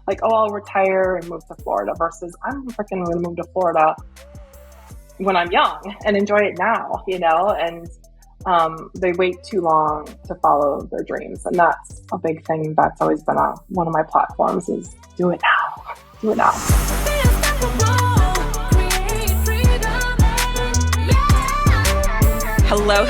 like, oh, I'll retire and move to Florida versus I'm freaking going to move to Florida when I'm young and enjoy it now, and they wait too long to follow their dreams. And that's a big thing. That's always been one of my platforms is do it now. Do it now. Hello,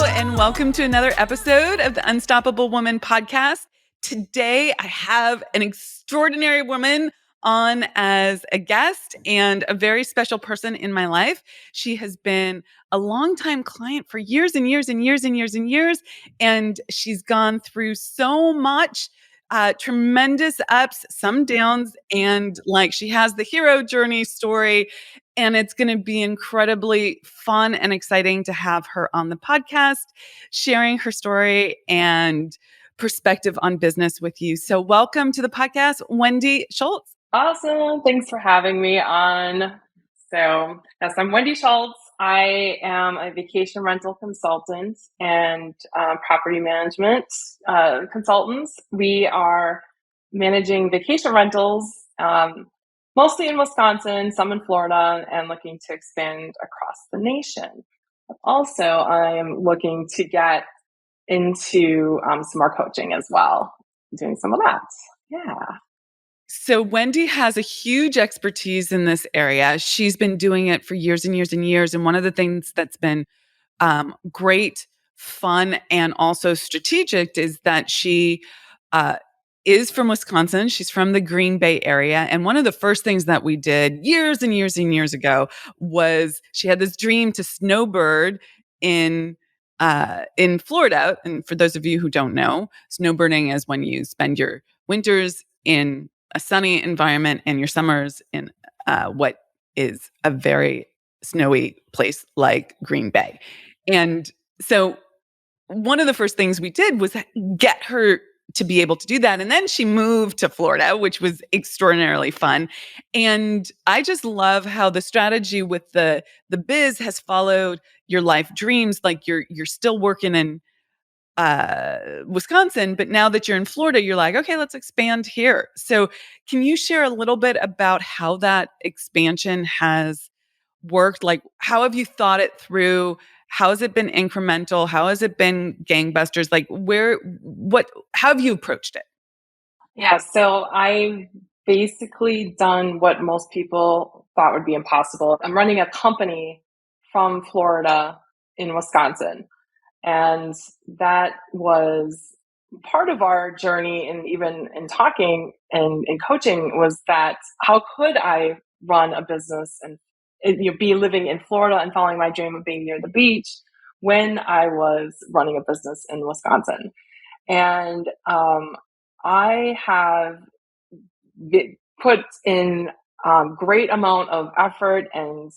and welcome to another episode of the Unstoppable Woman podcast. Today, I have an extraordinary woman on as a guest and a very special person in my life. She has been a longtime client for years and years and years and years and years, and she's gone through so much. Tremendous ups, some downs, and she has the hero journey story. And it's going to be incredibly fun and exciting to have her on the podcast, sharing her story and perspective on business with you. So welcome to the podcast, Wendy Schultz. Awesome. Thanks for having me on. So yes, I'm Wendy Schultz. I am a vacation rental consultant and property management consultants. We are managing vacation rentals, mostly in Wisconsin, some in Florida, and looking to expand across the nation. Also, I'm looking to get into some more coaching as well, doing some of that. Yeah. So Wendy has a huge expertise in this area. She's been doing it for years and years and years. And one of the things that's been great, fun, and also strategic is that she is from Wisconsin. She's from the Green Bay area. And one of the first things that we did years and years and years ago was she had this dream to snowbird in Florida. And for those of you who don't know, snowbirding is when you spend your winters in a sunny environment and your summers in what is a very snowy place like Green Bay. And so one of the first things we did was get her to be able to do that. And then she moved to Florida, which was extraordinarily fun. And I just love how the strategy with the biz has followed your life dreams. Like you're still working in Wisconsin, but now that you're in Florida, you're like, okay, let's expand here. So can you share a little bit about how that expansion has worked? Like, how have you thought it through? How has it been incremental? How has it been gangbusters? Like how have you approached it? Yeah. So I've basically done what most people thought would be impossible. I'm running a company from Florida in Wisconsin. And that was part of our journey, and even in talking and in coaching, was that how could I run a business and be living in Florida and following my dream of being near the beach when I was running a business in Wisconsin. And I have put in great amount of effort and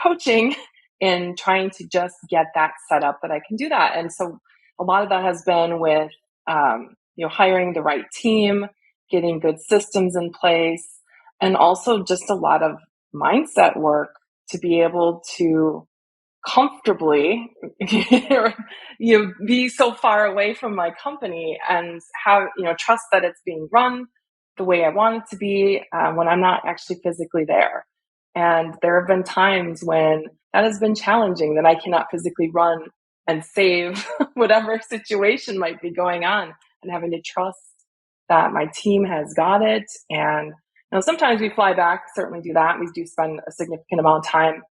coaching in trying to just get that set up that I can do that. And so a lot of that has been with, hiring the right team, getting good systems in place, and also just a lot of mindset work to be able to comfortably, be so far away from my company and have, trust that it's being run the way I want it to be when I'm not actually physically there. And there have been times when that has been challenging, that I cannot physically run and save whatever situation might be going on, and having to trust that my team has got it. And sometimes we fly back, certainly do that. We do spend a significant amount of time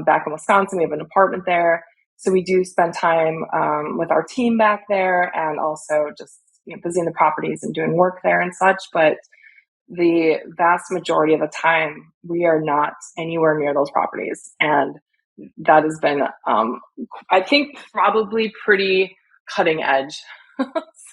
back in Wisconsin. We have an apartment there. So we do spend time with our team back there, and also just visiting the properties and doing work there and such. But the vast majority of the time, we are not anywhere near those properties. And that has been, I think, probably pretty cutting edge.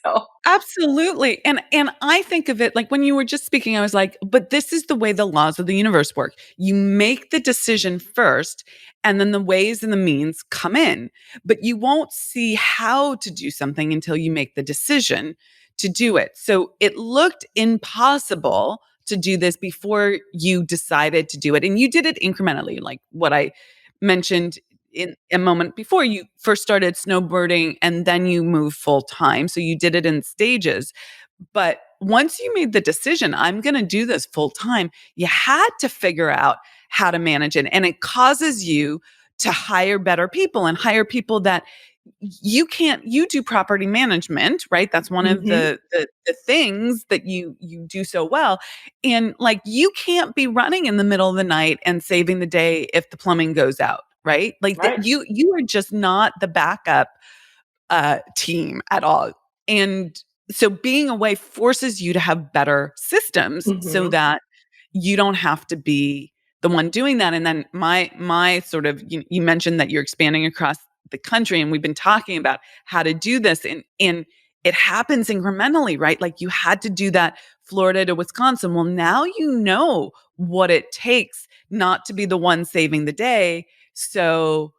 So Absolutely. And I think of it like when you were just speaking, I was like, but this is the way the laws of the universe work. You make the decision first, and then the ways and the means come in. But you won't see how to do something until you make the decision to do it. So it looked impossible to do this before you decided to do it. And you did it incrementally, like what I mentioned in a moment before. You first started snowboarding and then you moved full time. So you did it in stages. But once you made the decision, I'm going to do this full time, you had to figure out how to manage it. And it causes you to hire better people and hire people that you do property management, right? That's one of Hmm. the things that you do so well. And like you can't be running in the middle of the night and saving the day if the plumbing goes out, right? Like that Right. you are just not the backup team at all. And so being away forces you to have better systems so Hmm. that you don't have to be the one doing that. And then my sort of you mentioned that you're expanding across the country, and we've been talking about how to do this, and it happens incrementally, right? Like you had to do that Florida to Wisconsin. Well, now you know what it takes not to be the one saving the day. So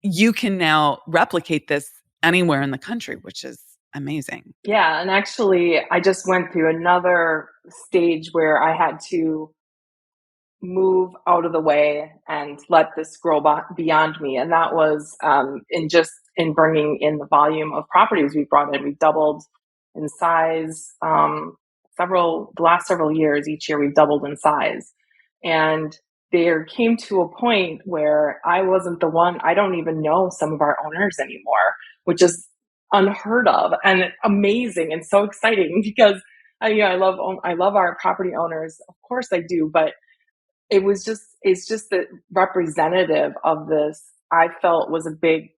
you can now replicate this anywhere in the country, which is amazing. Yeah. And actually, I just went through another stage where I had to move out of the way and let this grow beyond me. And that was in just in bringing in the volume of properties we brought in. We doubled in size the last several years. Each year we've doubled in size, and there came to a point where I wasn't the one. I don't even know some of our owners anymore, which is unheard of and amazing and so exciting because I love our property owners. Of course I do, but it's just the representative of this. I felt was a big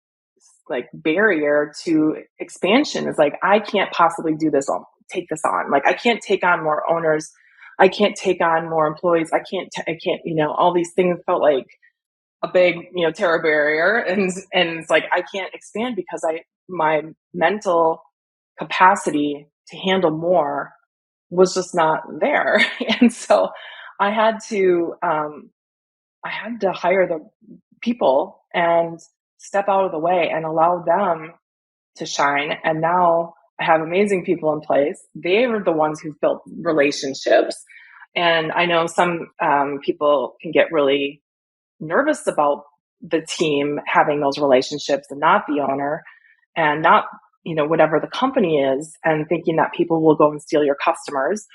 like barrier to expansion. Is like I can't possibly do this on take this on. Like I can't take on more owners. I can't take on more employees. I can't, all these things felt like a big, terror barrier. And it's like I can't expand because my mental capacity to handle more was just not there. And so I had to um, I had to hire the people and step out of the way and allow them to shine. And now I have amazing people in place. They were the ones who've built relationships. And I know some people can get really nervous about the team having those relationships and not the owner and not, whatever the company is, and thinking that people will go and steal your customers.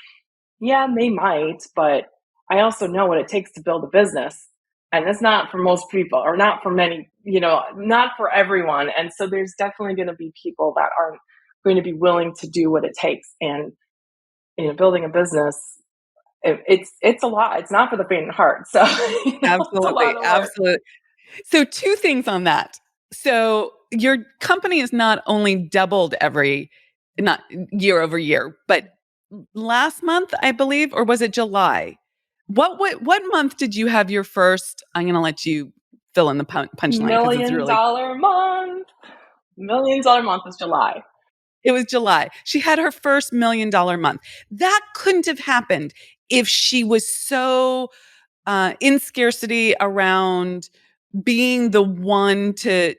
Yeah, they might, but I also know what it takes to build a business. And that's not for most people, or not for many, not for everyone. And so there's definitely going to be people that aren't going to be willing to do what it takes. And, building a business, it's a lot. It's not for the faint of heart. So, it's a Absolutely, lot of work. absolutely. So two things on that. So your company is not only doubled every not year over year, but last month, I believe, or was it July? What month did you have your first? I'm going to let you fill in the punchline because it's Million really dollar month. $1 million month is July. it was July. She had her first $1 million month. That couldn't have happened if she was so in scarcity around being the one to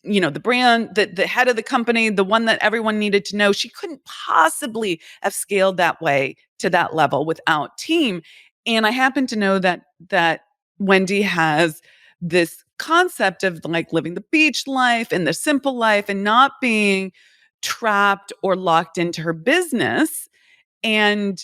the brand, the head of the company, the one that everyone needed to know. She couldn't possibly have scaled that way to that level without team. And I happen to know that Wendy has this concept of like living the beach life and the simple life and not being trapped or locked into her business. And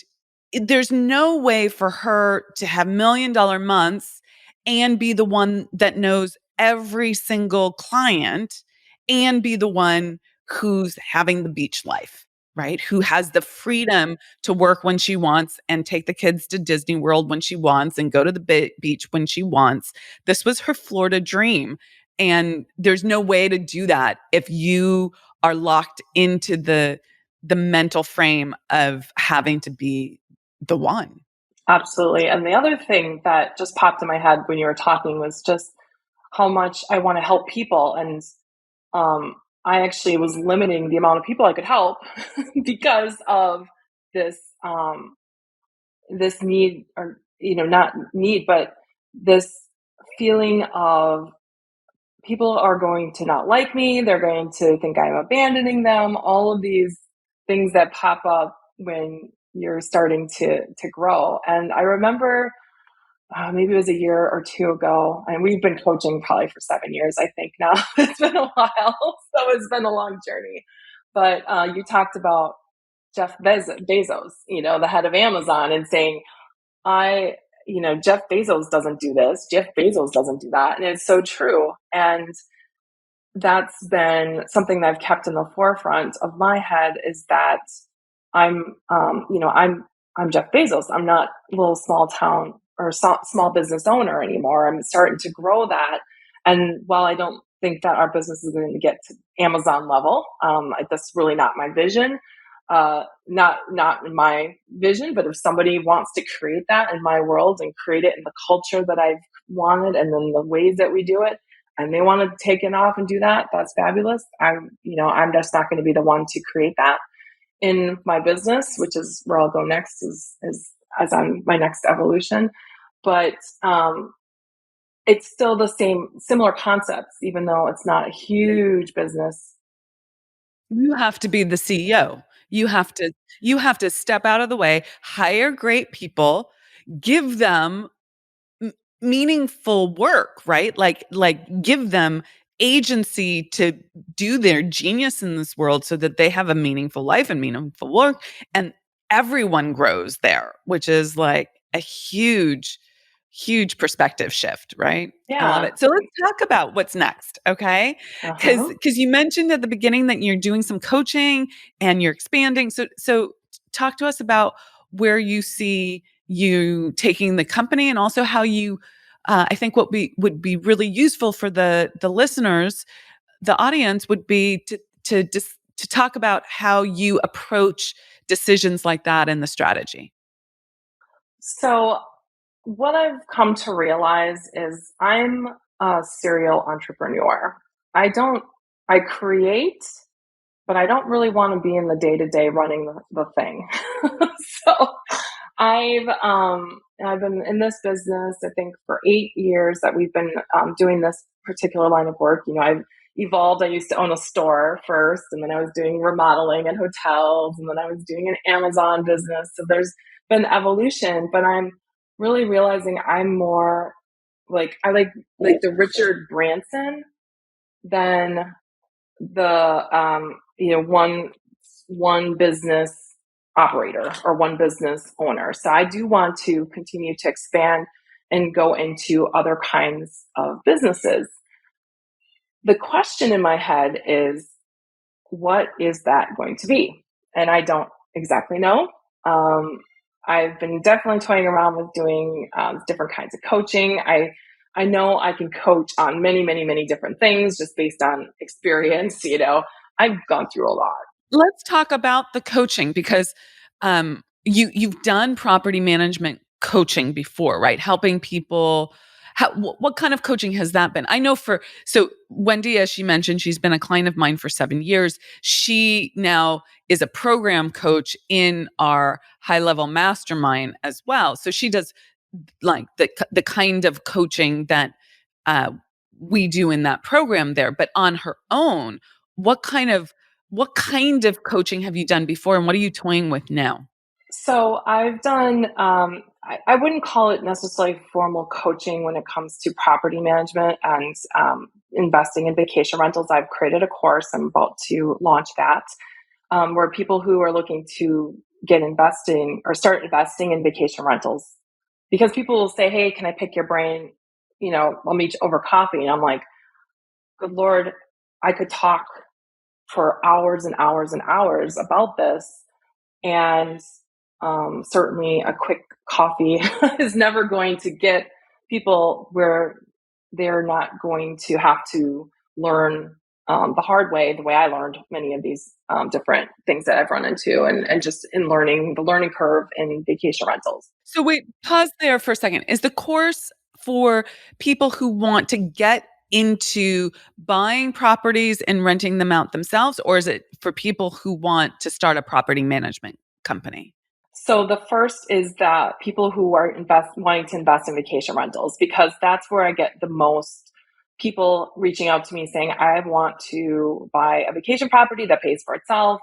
there's no way for her to have $1 million months and be the one that knows every single client and be the one who's having the beach life, right? Who has the freedom to work when she wants and take the kids to Disney World when she wants and go to the beach when she wants. This was her Florida dream. And there's no way to do that if you are locked into the mental frame of having to be the one. Absolutely. And the other thing that just popped in my head when you were talking was just how much I want to help people. And um, I actually was limiting the amount of people I could help because of this this need, or not need, but this feeling of people are going to not like me. They're going to think I'm abandoning them. All of these things that pop up when you're starting to grow. And I remember maybe it was a year or two ago, and we've been coaching probably for 7 years, I think now. It's been a while, so it's been a long journey. But you talked about Jeff Bezos, the head of Amazon, and saying, I, Jeff Bezos doesn't do this. Jeff Bezos doesn't do that. And it's so true. And that's been something that I've kept in the forefront of my head, is that I'm, I'm Jeff Bezos. I'm not a little small town or small business owner anymore. I'm starting to grow that. And while I don't think that our business is going to get to Amazon level, that's really not my vision. Not in my vision, but if somebody wants to create that in my world and create it in the culture that I've wanted, and then the ways that we do it, and they want to take it off and do that, that's fabulous. I'm just not going to be the one to create that in my business, which is where I'll go next, is as on my next evolution. But it's still the similar concepts, even though it's not a huge business. You have to be the CEO. You have to step out of the way, hire great people, give them meaningful work, right? Like give them agency to do their genius in this world so that they have a meaningful life and meaningful work, and everyone grows there, which is like a huge perspective shift, right? I love Yeah. it. So let's talk about what's next, okay? Cuz Uh-huh. cuz you mentioned at the beginning that you're doing some coaching and you're expanding. So talk to us about where you see you taking the company, and also how you I think what would be really useful for the listeners, the audience, would be to talk about how you approach decisions like that in the strategy. So what I've come to realize is I'm a serial entrepreneur. I don't, I create, but I don't really want to be in the day to day running the thing. So I've been in this business, I think, for 8 years that we've been doing this particular line of work. I've evolved. I used to own a store first, and then I was doing remodeling and hotels, and then I was doing an Amazon business. So there's been evolution, but I'm really realizing I'm more like, I like the Richard Branson than the one business operator or one business owner. So I do want to continue to expand and go into other kinds of businesses. The question in my head is, what is that going to be? And I don't exactly know. Um, I've been definitely toying around with doing different kinds of coaching. I know I can coach on many, many, many different things just based on experience. I've gone through a lot. Let's talk about the coaching, because you've done property management coaching before, right? Helping people. What kind of coaching has that been? I know so Wendy, as she mentioned, she's been a client of mine for 7 years. She now is a program coach in our high level mastermind as well. So she does like the kind of coaching that uh, we do in that program there. But on her own, what kind of what kind of coaching have you done before, and what are you toying with now? So I've done, I wouldn't call it necessarily formal coaching when it comes to property management and investing in vacation rentals. I've created a course. I'm about to launch that, where people who are looking to get investing or start investing in vacation rentals, because people will say, "Hey, can I pick your brain? I'll meet you over coffee." And I'm like, good Lord, I could talk for hours and hours and hours about this. And certainly a quick coffee is never going to get people where they're not going to have to learn the hard way, the way I learned many of these different things that I've run into, and just in learning the learning curve in vacation rentals. So wait, pause there for a second. Is the course for people who want to get into buying properties and renting them out themselves, or is it for people who want to start a property management company? So the first is that people who are wanting to invest in vacation rentals, because that's where I get the most people reaching out to me saying, I want to buy a vacation property that pays for itself,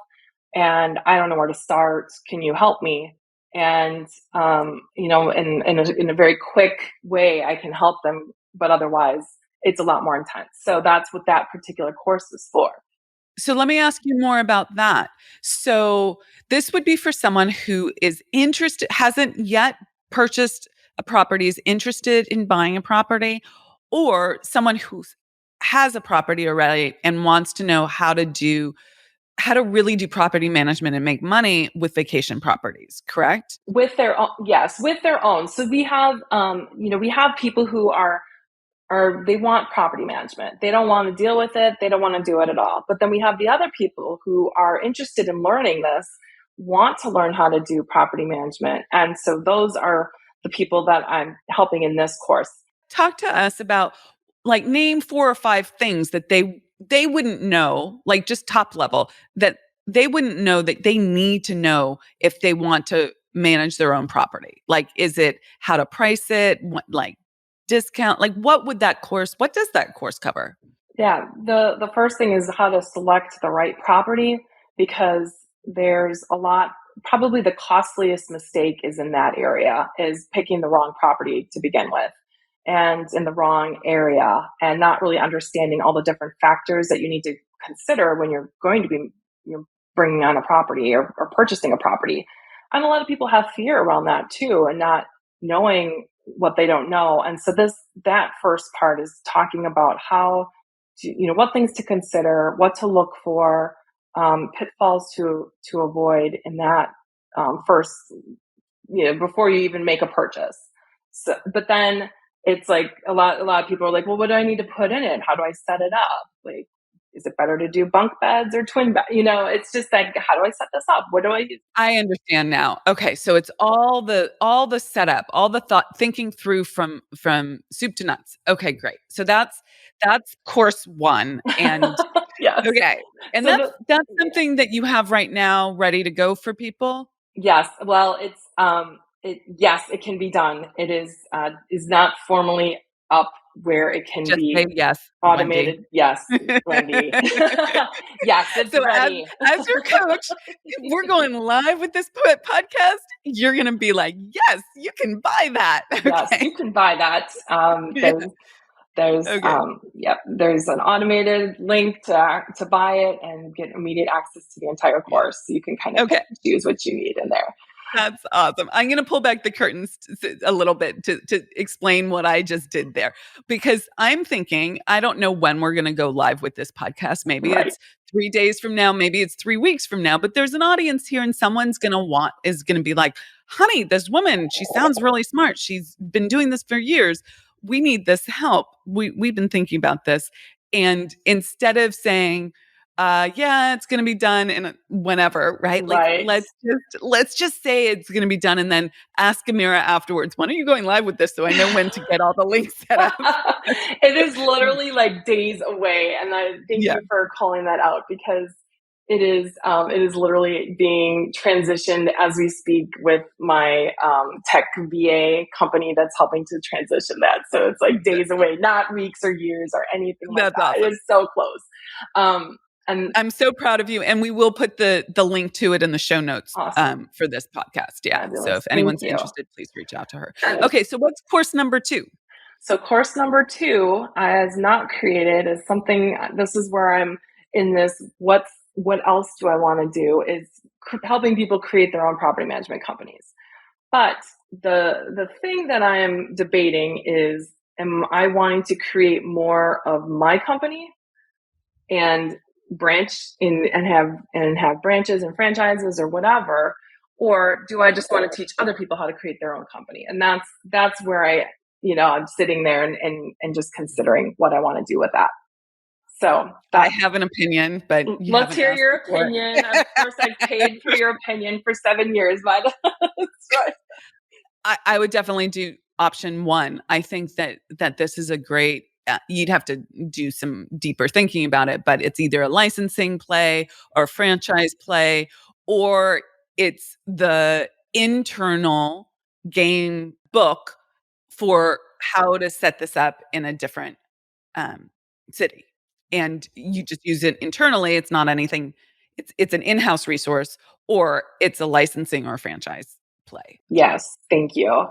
and I don't know where to start. Can you help me? And in a very quick way, I can help them, but otherwise, it's a lot more intense. So that's what that particular course is for. So let me ask you more about that. So this would be for someone who is interested, hasn't yet purchased a property, is interested in buying a property, or someone who has a property already and wants to know how to really do property management and make money with vacation properties, correct? With their own, yes, with their own. So we have, we have people who they want property management. They don't want to deal with it. They don't want to do it at all. But then we have the other people who are interested in learning this, want to learn how to do property management. And so those are the people that I'm helping in this course. Talk to us about, like, name 4 or 5 things that they wouldn't know, like just top level, that they wouldn't know that they need to know if they want to manage their own property. Like, is it how to price it, like discount, like what does that course cover? Yeah, the first thing is how to select the right property, because there's a lot, probably the costliest mistake is in that area, is picking the wrong property to begin with and in the wrong area, and not really understanding all the different factors that you need to consider when you're going to be, bringing on a property, or purchasing a property. And a lot of people have fear around that too, and not knowing what they don't know. And so that first part is talking about how to, what things to consider, what to look for, pitfalls to avoid in that, first, before you even make a purchase. So, but then it's like a lot of people are like, well, what do I need to put in it? How do I set it up? Like, is it better to do bunk beds or twin beds? It's just like, how do I set this up? What do I use? I understand now. Okay, so it's all the setup, all the thought, thinking through from soup to nuts. Okay, great. So that's course 1, and Yes. okay. And So that's something that you have right now ready to go for people? yes, well, yes, it can be done. It is not formally up where it can Just say be yes, Wendy. automated. Yes, Wendy. Yes, it's So ready. as your coach, if we're going live with this podcast, you're gonna be like, "Yes, you can buy that." Yes, Okay. you can buy that. Yeah. Okay. There's an automated link to buy it and get immediate access to the entire Yeah. course. So you can kind of pick Okay. and choose what you need in there. That's awesome. I'm going to pull back the curtains a little bit to explain what I just did there, because I'm thinking, I don't know when we're going to go live with this podcast. Maybe Right. it's 3 days from now, maybe it's 3 weeks from now, but there's an audience here and someone's is going to be like, honey, this woman, she sounds really smart. She's been doing this for years. We need this help. We've been thinking about this. And instead of saying, yeah, it's going to be done in whenever, right? Like, Right. let's just say it's going to be done, and then ask Amira afterwards, when are you going live with this, so I know when to get all the links set up. It is literally like days away, and I thank Yeah, you for calling that out, because it is literally being transitioned as we speak with my tech VA company that's helping to transition that. So it's like days away, not weeks or years or anything like that's that. It awesome. is so close. And I'm so proud of you, and we will put the link to it in the show notes awesome, for this podcast. Yeah, so fabulous. if Thank anyone's you. interested, please reach out to her. And Okay, so what's course number 2? so course number 2 is not created, is something. This is where I'm in this. What else do I want to do? Is helping people create their own property management companies. But the thing that I am debating is, am I wanting to create more of my company and branch in and have branches and franchises or whatever, or do I just want to teach other people how to create their own company? And that's where I'm sitting there and just considering what I want to do with that. So I that have an opinion, but you let's haven't hear asked your before. opinion. Of course, I've paid for your opinion for 7 years, but that's right. I would definitely do option 1. I think that this is a great, you'd have to do some deeper thinking about it, but it's either a licensing play or a franchise play, or it's the internal game book for how to set this up in a different um, city. And you just use it internally. It's not anything, it's an in-house resource, or it's a licensing or a franchise play. Yes, thank you.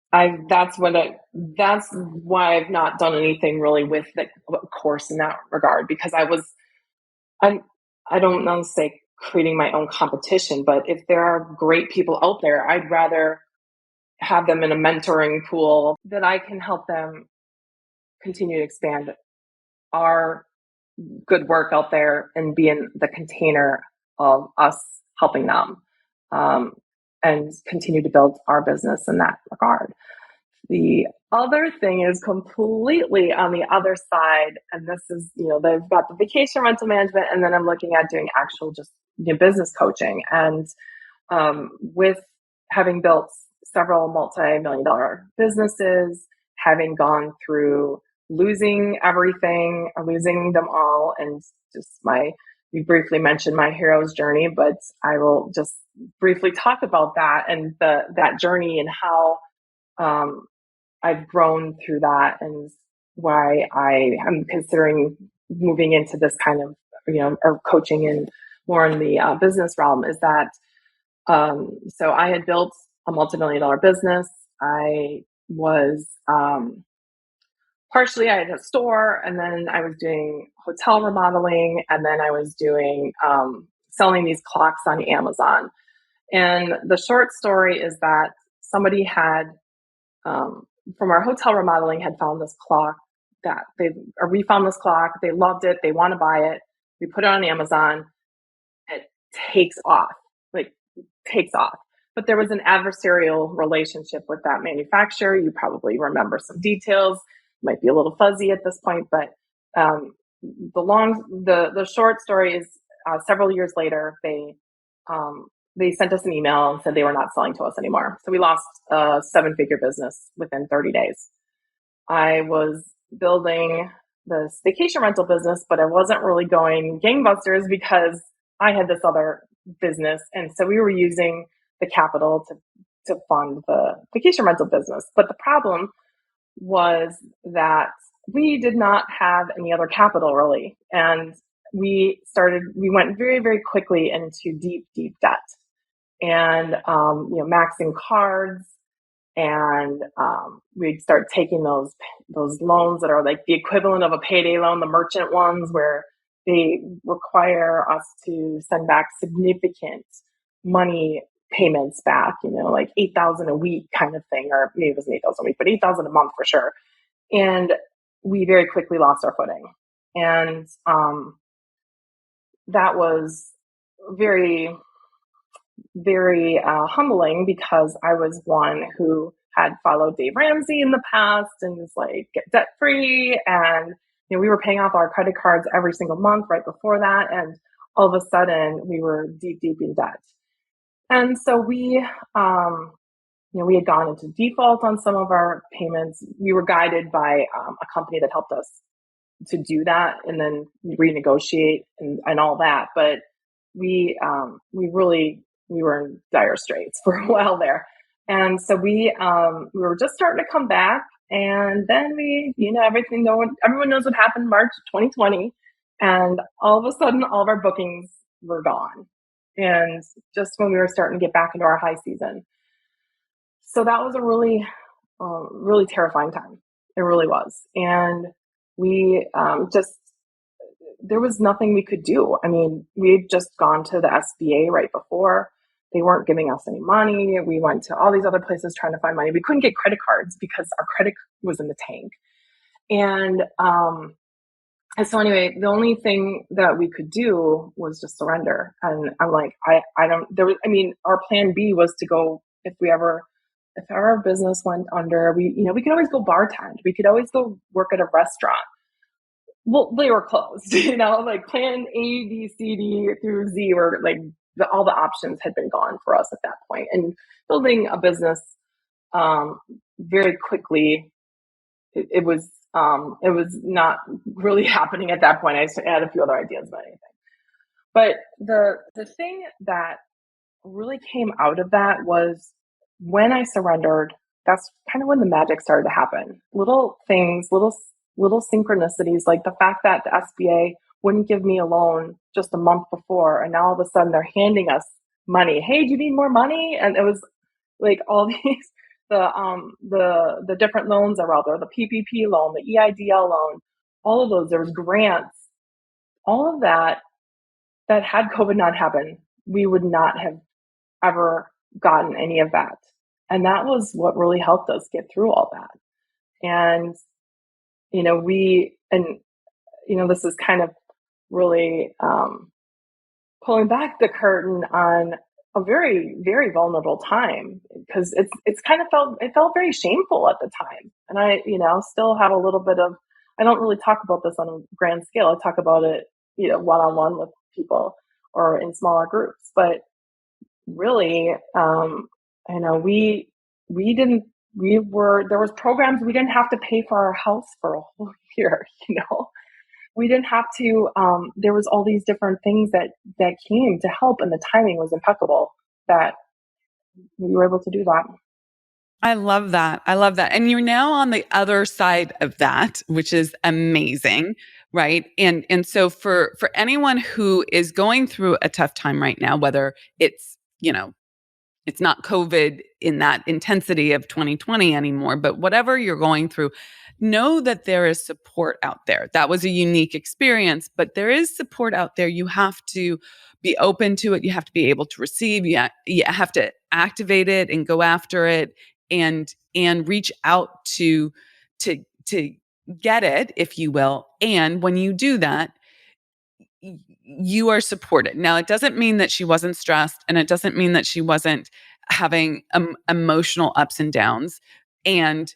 That's why I've not done anything really with the course in that regard, because I'm, I don't know, say creating my own competition, but if there are great people out there, I'd rather have them in a mentoring pool that I can help them continue to expand our good work out there and be in the container of us helping them, um, and continue to build our business in that regard. The other thing is completely on the other side, and this is, they've got the vacation rental management, and then I'm looking at doing actual just business coaching. And with having built several multi-million dollar businesses, having gone through losing everything, or losing them all, and just you briefly mentioned my hero's journey, but I will just briefly talk about that and that journey and how I've grown through that, and why I am considering moving into this kind of, or coaching and more in the business realm, is that so I had built a multi-million dollar business. I was partially, I had a store, and then I was doing hotel remodeling, and then I was doing selling these clocks on Amazon. And the short story is that somebody had from our hotel remodeling had found this clock we found this clock. They loved it. They want to buy it. We put it on Amazon. It takes off, like takes off. But there was an adversarial relationship with that manufacturer. You probably remember some details. Might be a little fuzzy at this point, but the short story is several years later, they sent us an email and said they were not selling to us anymore. So we lost a 7-figure business within 30 days. I was building this vacation rental business, but I wasn't really going gangbusters because I had this other business. And so we were using the capital to fund the vacation rental business. But the problem was that we did not have any other capital really. And we went very, very quickly into deep, deep debt, and maxing cards, and we'd start taking those loans that are like the equivalent of a payday loan, the merchant ones, where they require us to send back significant money payments back, like 8,000 a week kind of thing, or maybe it wasn't 8,000 a week, but 8,000 a month for sure. And we very quickly lost our footing. And that was very, very humbling, because I was one who had followed Dave Ramsey in the past and was like, get debt free. And, we were paying off our credit cards every single month right before that. And all of a sudden we were deep, deep in debt. And so we had gone into default on some of our payments. We were guided by a company that helped us to do that and then renegotiate and all that. But we were in dire straits for a while there. And so we were just starting to come back. And then everyone knows what happened in March 2020. And all of a sudden, all of our bookings were gone. And just when we were starting to get back into our high season. So that was a really, really terrifying time. It really was. And we there was nothing we could do. I mean, we had just gone to the SBA right before. They weren't giving us any money. We went to all these other places trying to find money. We couldn't get credit cards because our credit was in the tank. And so anyway, the only thing that we could do was just surrender. And I'm like, our plan B was to go, if our business went under, we could always go bartend. We could always go work at a restaurant. Well, they were closed, like plan A, B, C, D through Z were like all the options had been gone for us at that point. And building a business, very quickly, it was not really happening at that point. I had a few other ideas about anything. But the thing that really came out of that was when I surrendered, that's kind of when the magic started to happen. Little things, little synchronicities, like the fact that the SBA wouldn't give me a loan just a month before, and now all of a sudden they're handing us money. Hey, do you need more money? And it was like all these the different loans that were out there, the PPP loan, the EIDL loan, all of those. There was grants, all of that that had COVID not happened, we would not have ever gotten any of that. And that was what really helped us get through all that. And, this is kind of really pulling back the curtain on a very, very vulnerable time, because it's kind of felt very shameful at the time. And I, still have a little bit of, I don't really talk about this on a grand scale. I talk about it, one-on-one with people or in smaller groups, but really, there was programs, we didn't have to pay for our house for a whole year, we didn't have to, there was all these different things that came to help, and the timing was impeccable that we were able to do that. I love that. I love that. And you're now on the other side of that, which is amazing, right? And so for anyone who is going through a tough time right now, whether it's, it's not COVID in that intensity of 2020 anymore, but whatever you're going through, know that there is support out there. That was a unique experience, but there is support out there. You have to be open to it. You have to be able to receive. You have to activate it and go after it, and reach out to get it, if you will. And when you do that, you are supported. Now, it doesn't mean that she wasn't stressed, and it doesn't mean that she wasn't having emotional ups and downs. And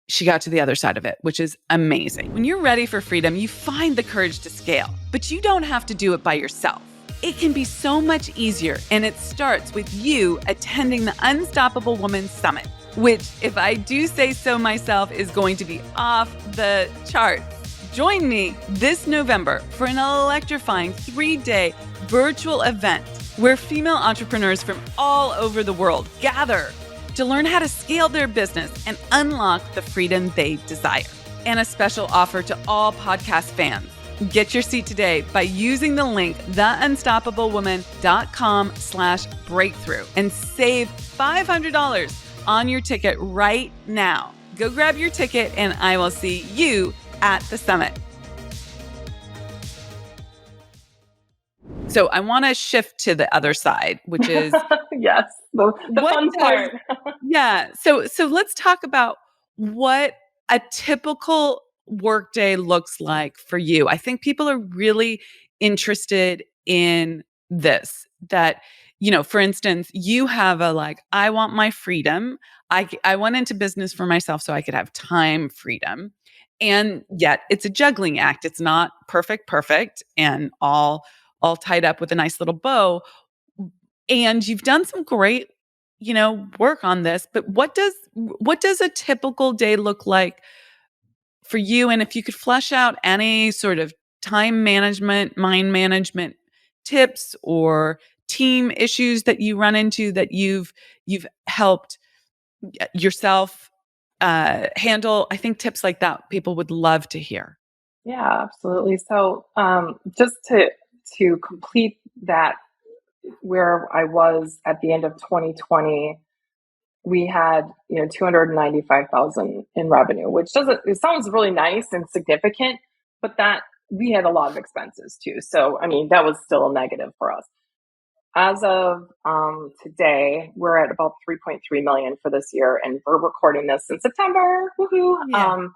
she got to the other side of it, which is amazing. When you're ready for freedom, you find the courage to scale, but you don't have to do it by yourself. It can be so much easier, and it starts with you attending the Unstoppable Woman Summit, which, if I do say so myself, is going to be off the charts. Join me this November for an electrifying 3-day virtual event where female entrepreneurs from all over the world gather to learn how to scale their business and unlock the freedom they desire. And a special offer to all podcast fans. Get your seat today by using the link theunstoppablewoman.com/breakthrough and save $500 on your ticket right now. Go grab your ticket, and I will see you at the summit. So I want to shift to the other side, which is yes, the fun part. Yeah. So let's talk about what a typical workday looks like for you. I think people are really interested in this, that, for instance, you have I want my freedom. I went into business for myself so I could have time freedom. And yet it's a juggling act. It's not perfect and all tied up with a nice little bow. And you've done some great, work on this, but what does a typical day look like for you? And if you could flesh out any sort of time management, mind management tips or team issues that you run into that you've helped yourself handle, I think tips like that people would love to hear. Yeah, absolutely. So just to complete that, where I was at the end of 2020, we had 295,000 in revenue, which it sounds really nice and significant, but that we had a lot of expenses too. So that was still a negative for us. As of today, we're at about 3.3 million for this year, and we're recording this in September. Woohoo! Yeah.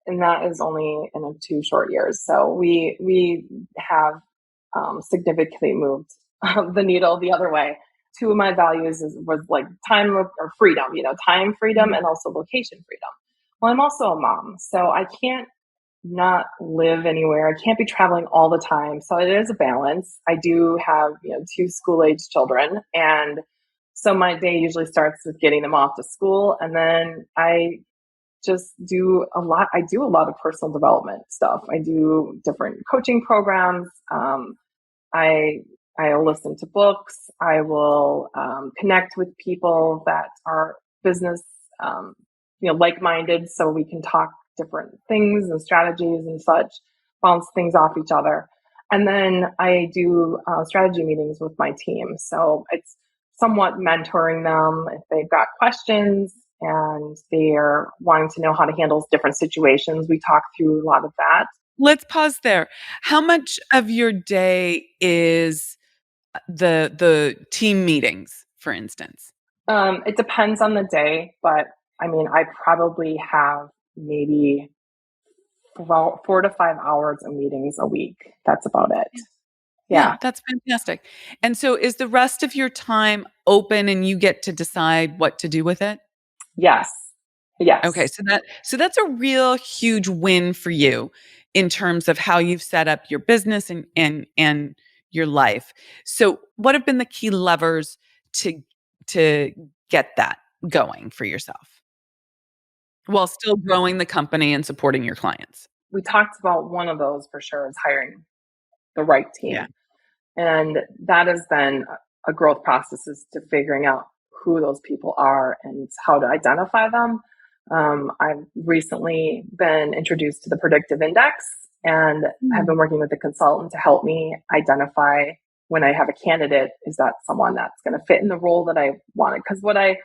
And that is only in 2 short years. So we have significantly moved the needle the other way. 2 of my values was time or freedom, time freedom and also location freedom. Well, I'm also a mom, so I can't not live anywhere. I can't be traveling all the time. So it is a balance. I do have, 2 school-age children. And so my day usually starts with getting them off to school. And then I just do a lot. I do a lot of personal development stuff. I do different coaching programs. I'll listen to books. I will connect with people that are business, like-minded, so we can talk different things and strategies and such, bounce things off each other. And then I do strategy meetings with my team. So it's somewhat mentoring them if they've got questions and they're wanting to know how to handle different situations. We talk through a lot of that. let's pause there. How much of your day is the team meetings, for instance? It depends on the day, but I mean, I probably have maybe about 4 to 5 hours of meetings a week. That's about it. Yeah, Yeah. that's fantastic. And so is the rest of your time open and you get to decide what to do with it? Yes. Okay, Yes. so that's a real huge win for you in terms of how you've set up your business and your life. So what have been the key levers to to get that going for yourself while still growing the company and supporting your clients? We talked about one of those for sure is hiring the right Yeah. team. And that has been a growth process is to figuring out who those people are and how to identify them. I've recently been introduced to the predictive index and have been Mm. working with a consultant to help me identify when I have a candidate, is that someone that's going to fit in the role that I wanted? Because what I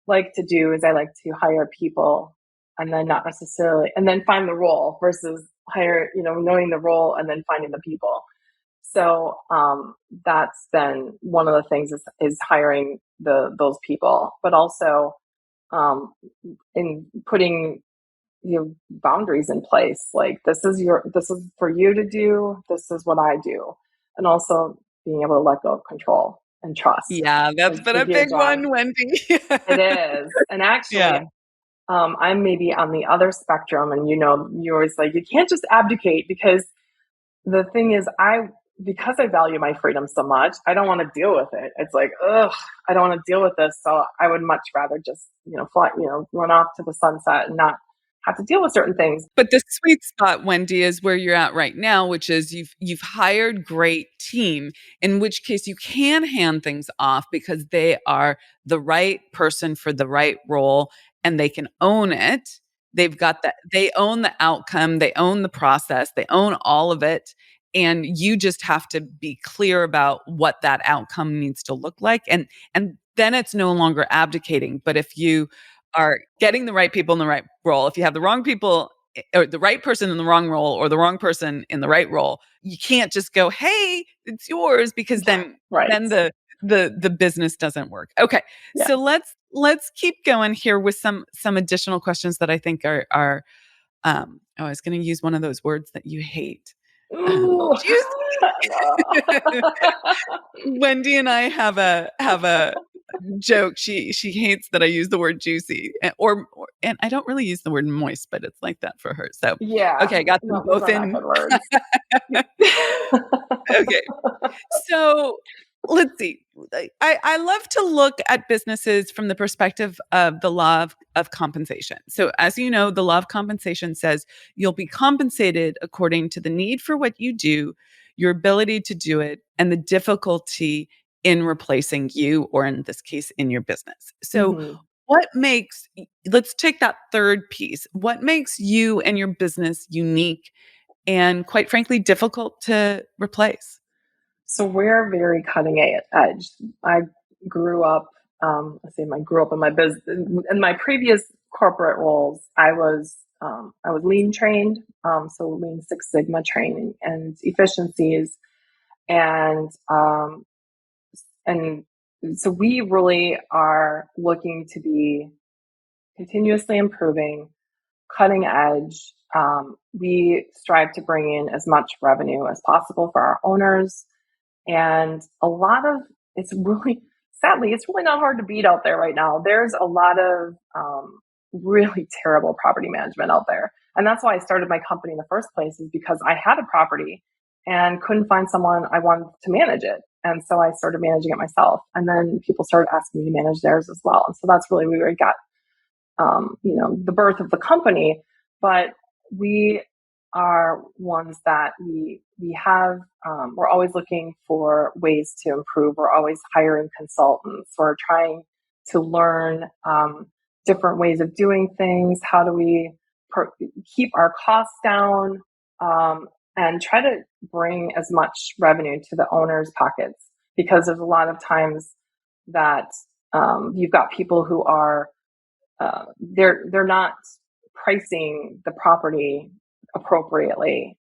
like to do is I like to hire people and then not necessarily, and then find the role versus hire, knowing the role and then finding the people. So that's been one of the things is hiring those people, but also um, in putting boundaries in place. Like this is for you to do. This is what I do, and also being able to let go of control and trust. Yeah, that's Like been a with your big job, one, Wendy. it is. And actually, Yeah. I'm maybe on the other spectrum, and you always like you can't just abdicate because the thing is, because I value my freedom so much, I don't want to deal with it. It's like, ugh, I don't want to deal with this. So I would much rather just, fly, run off to the sunset and not have to deal with certain things. But the sweet spot, Wendy, is where you're at right now, which is you've hired great team, in which case you can hand things off because they are the right person for the right role and they can own it. They've got that, they own the outcome, they own the process, they own all of it. And you just have to be clear about what that outcome needs to look like. And then it's no longer abdicating. But if you are getting the right people in the right role. If you have the wrong people or the right person in the wrong role or the wrong person in the right role, you can't just go, "Hey, it's yours," because Right. then the business doesn't work. Okay. Yeah. So let's keep going here with some additional questions that I think are I was going to use one of those words that you hate. Ooh. Juicy. Wendy and I have a joke. She hates that I use the word juicy, or and I don't really use the word moist, but it's like that for her. So, Yeah. okay, I got them No, those both are not in. good words. Okay. So let's see. I love to look at businesses from the perspective of the law of compensation. So, as you know, the law of compensation says you'll be compensated according to the need for what you do, your ability to do it, and the difficulty in replacing you, or in this case, in your business. So, Hmm. what makes, let's take that third piece. What makes you and your business unique and, quite frankly, difficult to replace? So we're very cutting edge. I grew up, I grew up in my business. In my previous corporate roles, I was lean trained, so Lean Six Sigma training and efficiencies, and and so we really are looking to be continuously improving, cutting edge. We strive to bring in as much revenue as possible for our owners, and a lot of it's really, sadly, it's really not hard to beat out there right now. There's a lot of really terrible property management out there. And that's why I started my company in the first place, is because I had a property and couldn't find someone I wanted to manage it. And so I started managing it myself. And then people started asking me to manage theirs as well. And so that's really where we got the birth of the company. But we are ones that we have. We're always looking for ways to improve. We're always hiring consultants. We're trying to learn different ways of doing things. How do we keep our costs down, and try to bring as much revenue to the owner's pockets? Because there's a lot of times that you've got people who are they're not pricing the property appropriately,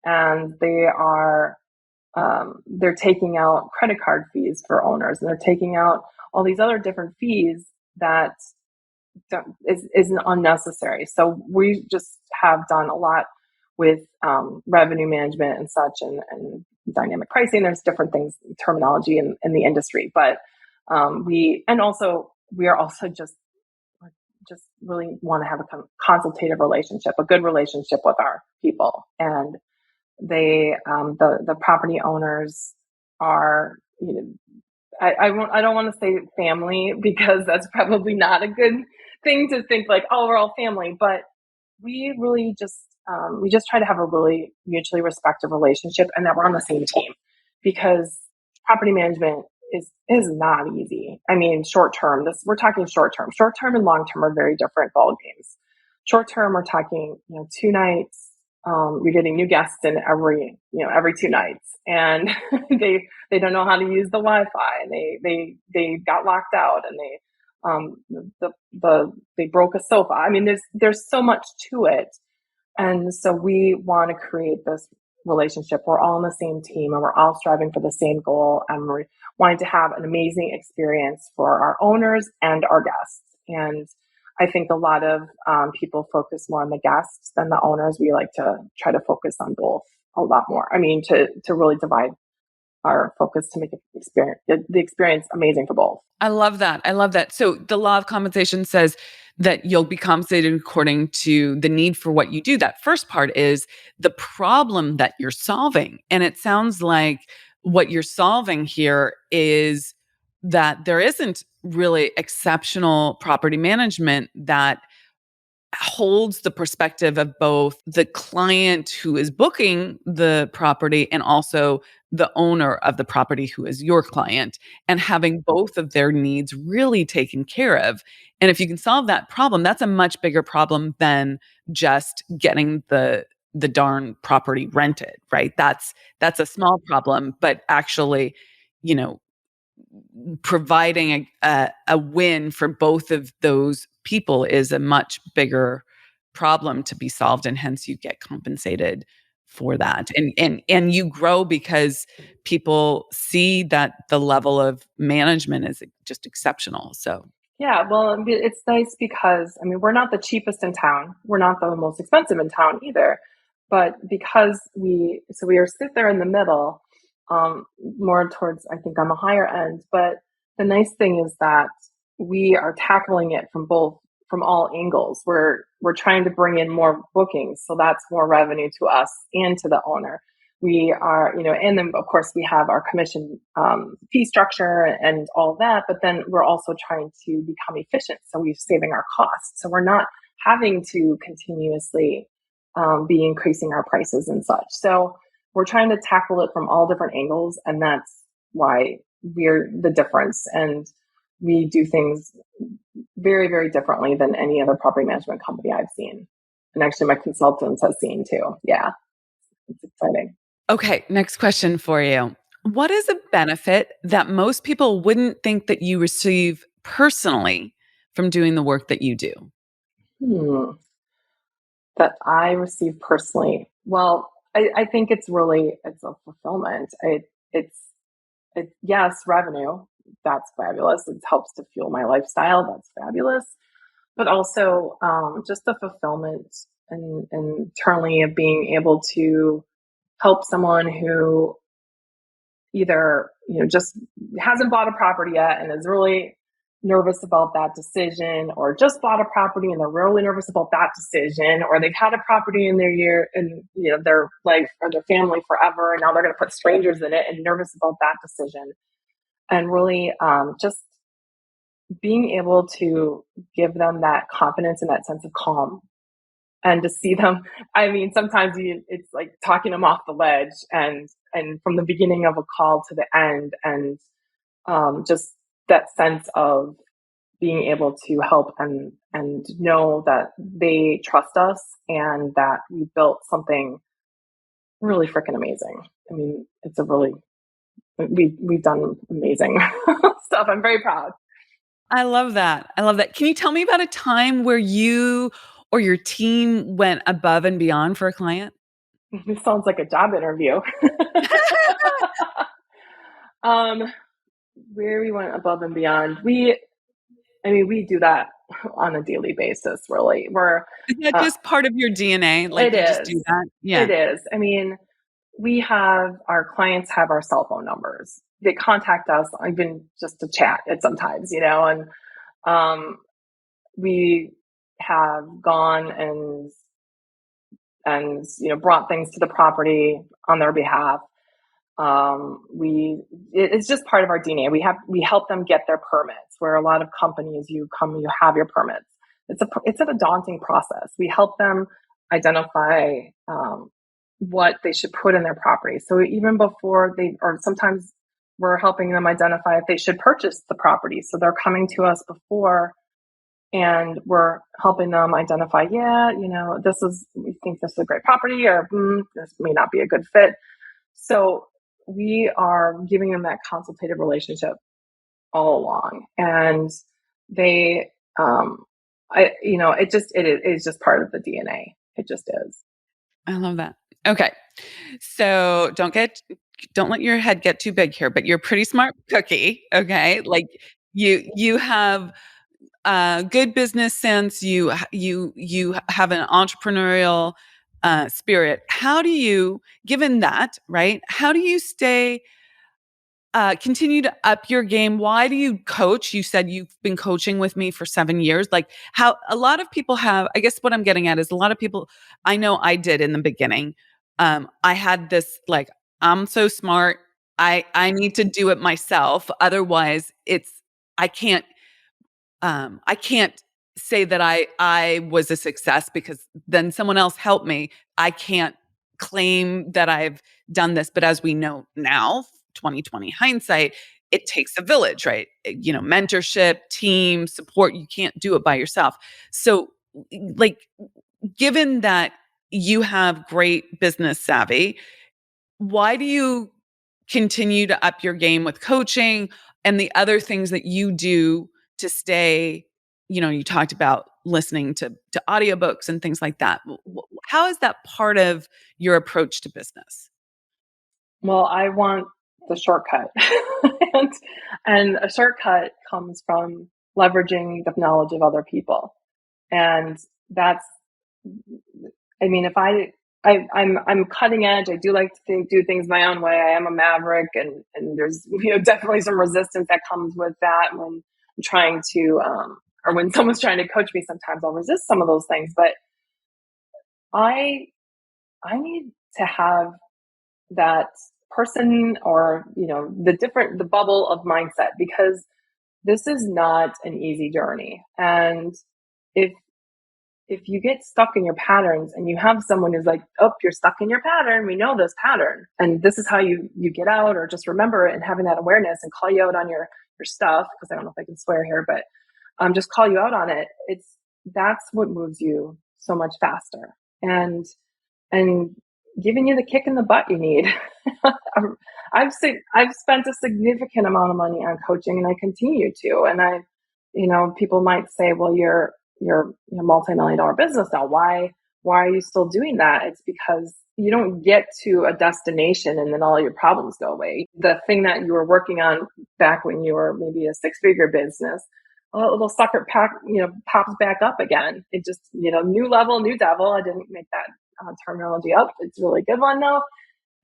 and they're taking out credit card fees for owners, and they're taking out all these other different fees that isn't unnecessary. So we just have done a lot with revenue management and such, and dynamic pricing. There's different things, terminology in the industry, but we are also just really want to have a consultative relationship, a good relationship with our people, and the property owners are, I don't want to say family, because that's probably not a good thing to think, like, oh, we're all family, but we really just we just try to have a really mutually respectful relationship, and that we're on the same team, because property management is not easy. I mean, short term, this we're talking short term. Short term and long term are very different ball games. Short term, we're talking, 2 nights. You're getting new guests in every 2 nights, and they don't know how to use the Wi-Fi, and they got locked out, and they broke a sofa. I mean, there's so much to it, and so we want to create this relationship. We're all on the same team, and we're all striving for the same goal, and we're wanting to have an amazing experience for our owners and our guests. And I think a lot of people focus more on the guests than the owners. We like to try to focus on both a lot more. I mean, to really divide our focus to make the experience amazing for both. I love that. I love that. So the law of compensation says that you'll be compensated according to the need for what you do. That first part is the problem that you're solving. And it sounds like what you're solving here is that there isn't really exceptional property management that holds the perspective of both the client who is booking the property and also the owner of the property who is your client, and having both of their needs really taken care of. And if you can solve that problem, that's a much bigger problem than just getting the darn property rented, right? That's a small problem, but actually, you know, providing a win for both of those people is a much bigger problem to be solved, and hence you get compensated for that, and you grow because people see that the level of management is just exceptional. So Yeah, well, I mean, it's nice because, I mean, we're not the cheapest in town. We're not the most expensive in town either. But because we are sit there in the middle, more towards, I think, on the higher end. But the nice thing is that we are tackling it from all angles. We're trying to bring in more bookings, so that's more revenue to us and to the owner. We are, and then of course we have our commission fee structure and all that, but then we're also trying to become efficient. So we're saving our costs. So we're not having to continuously be increasing our prices and such. So we're trying to tackle it from all different angles, and that's why we're the difference. And we do things very, very differently than any other property management company I've seen. And actually my consultants have seen too. Yeah, it's exciting. okay, next question for you. What is a benefit that most people wouldn't think that you receive personally from doing the work that you do? Hmm. That I receive personally. Well, I think it's a fulfillment. Yes, revenue. That's fabulous. It helps to fuel my lifestyle. That's fabulous. But also just the fulfillment and internally of being able to help someone who either just hasn't bought a property yet and is really nervous about that decision, or just bought a property and they're really nervous about that decision, or they've had a property in their life or their family forever, and now they're going to put strangers in it and nervous about that decision. And really just being able to give them that confidence and that sense of calm, and to see them. I mean, sometimes it's like talking them off the ledge, and from the beginning of a call to the end, and just that sense of being able to help and know that they trust us and that we built something really freaking amazing. I mean, we've done amazing stuff. I'm very proud. I love that. I love that. Can you tell me about a time where you or your team went above and beyond for a client? This sounds like a job interview. um, where we went above and beyond. We do that on a daily basis, really. Is that Uh, just part of your DNA? Like it you just do is. that? Yeah. It is. Our clients have our cell phone numbers. They contact us even just to chat at sometimes, and um, we have gone and brought things to the property on their behalf. It's just part of our DNA. We help them get their permits. Where a lot of companies, you have your permits. It's a daunting process. We help them identify what they should put in their property. So even before or sometimes we're helping them identify if they should purchase the property. So they're coming to us before, and we're helping them identify, we think this is a great property, or this may not be a good fit. So we are giving them that consultative relationship all along, and they, it's just part of the DNA. It just is. I love that. Okay. So don't let your head get too big here, but you're a pretty smart cookie. Okay. Like you have good business sense. You have an entrepreneurial spirit. How do you, given that, right? How do you continue to up your game? Why do you coach? You said you've been coaching with me for 7 years. Like how a lot of people have, I guess what I'm getting at is a lot of people, I know I did in the beginning. I had this like, I'm so smart. I need to do it myself. Otherwise I can't, I can't say that I was a success because then someone else helped me. I can't claim that I've done this, but as we know now, 2020 hindsight, it takes a village, right? Mentorship, team, support. You can't do it by yourself. So, like, given that you have great business savvy, why do you continue to up your game with coaching and the other things that you do to stay, you talked about listening to audiobooks and things like that. How is that part of your approach to business? Well, I want the shortcut. and, and a shortcut comes from leveraging the knowledge of other people. And that's, if I'm cutting edge. I do like to do things my own way. I am a maverick, and there's definitely some resistance that comes with that when I'm trying to, or when someone's trying to coach me. Sometimes I'll resist some of those things, but I I need to have that person, or the bubble of mindset, because this is not an easy journey. And if you get stuck in your patterns, and you have someone who's like, oh, you're stuck in your pattern, we know this pattern, and this is how you get out, or just remember it, and having that awareness and call you out on your stuff, because I don't know if I can swear here, but just call you out on it. That's what moves you so much faster, and giving you the kick in the butt you need. I've spent a significant amount of money on coaching, and I continue to. And people might say, well, you're a multi-million dollar business now. Why are you still doing that? It's because you don't get to a destination and then all your problems go away. The thing that you were working on back when you were maybe a six-figure business, a little sucker pops back up again. It just, new level, new devil. I didn't make that terminology up. It's a really good one though.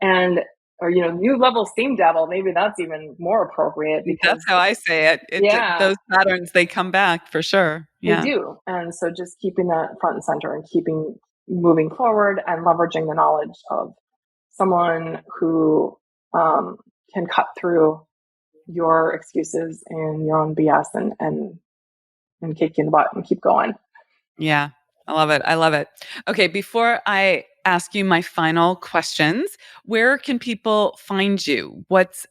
And, or, new level steam devil. Maybe that's even more appropriate, because That's how I say it. yeah, Those patterns, they come back for sure. they Yeah. do. And so just keeping that front and center, and keeping moving forward, and leveraging the knowledge of someone who can cut through your excuses and your own BS, and kick you in the butt and keep going. Yeah. I love it. I love it. Okay. Before I ask you my final questions, where can people find you? What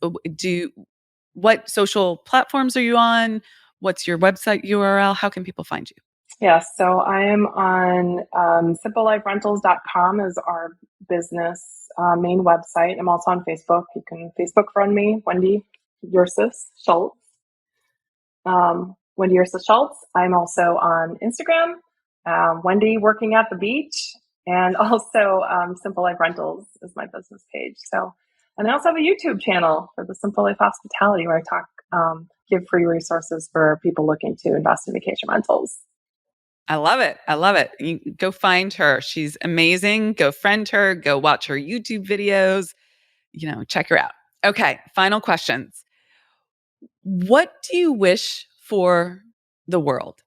social platforms are you on? What's your website URL? How can people find you? Yeah, so I am on simpleliferentals.com is our business main website. I'm also on Facebook. You can Facebook friend me, Wendy Schultz. Wendy Schultz. I'm also on Instagram, Wendy Working at the Beach, And also, Simple Life Rentals is my business page. So, and I also have a YouTube channel for the Simple Life Hospitality where I talk, give free resources for people looking to invest in vacation rentals. I love it. I love it. You go find her. She's amazing. Go friend her. Go watch her YouTube videos. Check her out. Okay, final questions. What do you wish for the world?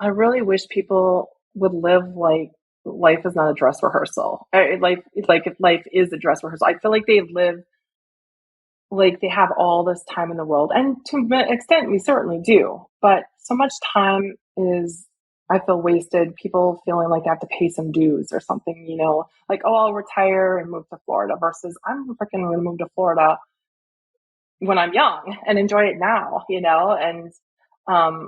I really wish people would live like life is not a dress rehearsal. Like if life is a dress rehearsal. I feel like they live like they have all this time in the world. And to an extent, we certainly do. But so much time is, I feel, wasted. People feeling like they have to pay some dues or something, like, oh, I'll retire and move to Florida versus I'm freaking going to move to Florida when I'm young and enjoy it now, and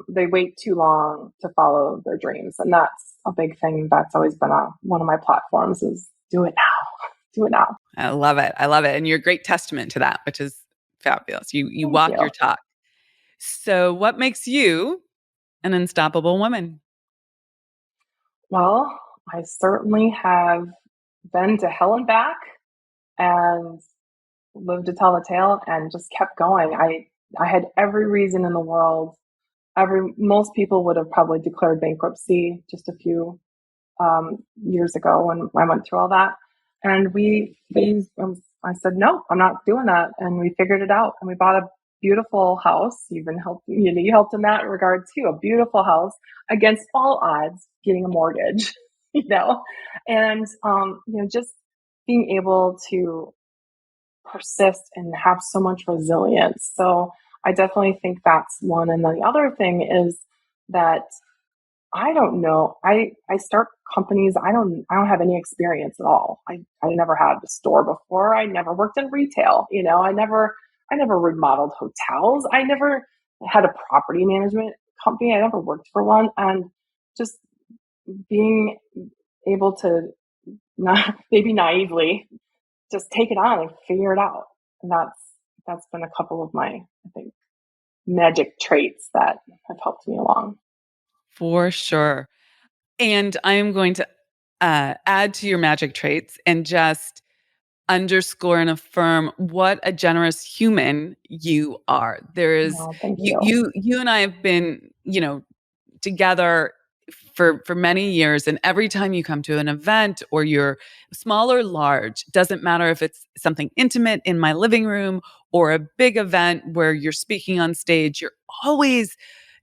they wait too long to follow their dreams. And that's a big thing. That's always been one of my platforms is do it now, do it now. I love it. I love it. And you're a great testament to that, which is fabulous. You Thank walk you. your talk. So what makes you an unstoppable woman? Well, I certainly have been to hell and back and lived to tell the tale and just kept going. I had every reason in the world. Most people would have probably declared bankruptcy just a few years ago when I went through all that. And I said, no, I'm not doing that. And we figured it out and we bought a beautiful house. You helped in that regard too, a beautiful house against all odds, getting a mortgage, and, just being able to persist and have so much resilience. So I definitely think that's one. And then the other thing is that I don't know. I start companies. I don't have any experience at all. I never had a store before. I never worked in retail. I never remodeled hotels. I never had a property management company. I never worked for one. And just being able to not maybe naively just take it on and figure it out. And that's been a couple of my, I think, magic traits that have helped me along. For sure. And I am going to add to your magic traits and just underscore and affirm what a generous human you are. There is Oh, thank you you. you and I have been, together for many years, and every time you come to an event or you're small or large, doesn't matter if it's something intimate in my living room or a big event where you're speaking on stage, you're always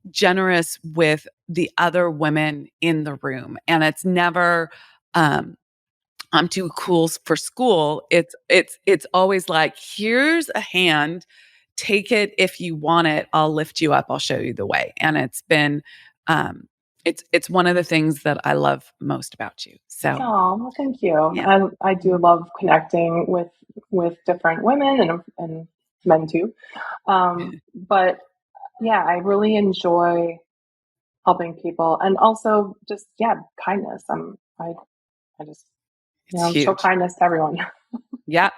generous with the other women in the room. And it's never I'm too cool for school. It's always like, here's a hand, take it if you want it. I'll lift you up. I'll show you the way. And it's been it's one of the things that I love most about you. So Oh, well, thank you. yeah. And I do love connecting with different women and men too. But yeah, I really enjoy helping people and also just kindness. I just It's show huge. kindness to everyone. Yeah.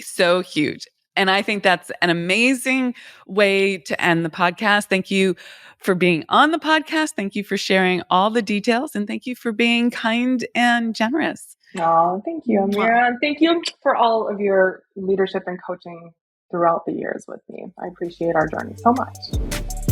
So huge. And I think that's an amazing way to end the podcast. Thank you for being on the podcast. Thank you for sharing all the details. And thank you for being kind and generous. Oh, thank you, Mwah. Amira. And thank you for all of your leadership and coaching throughout the years with me. I appreciate our journey so much.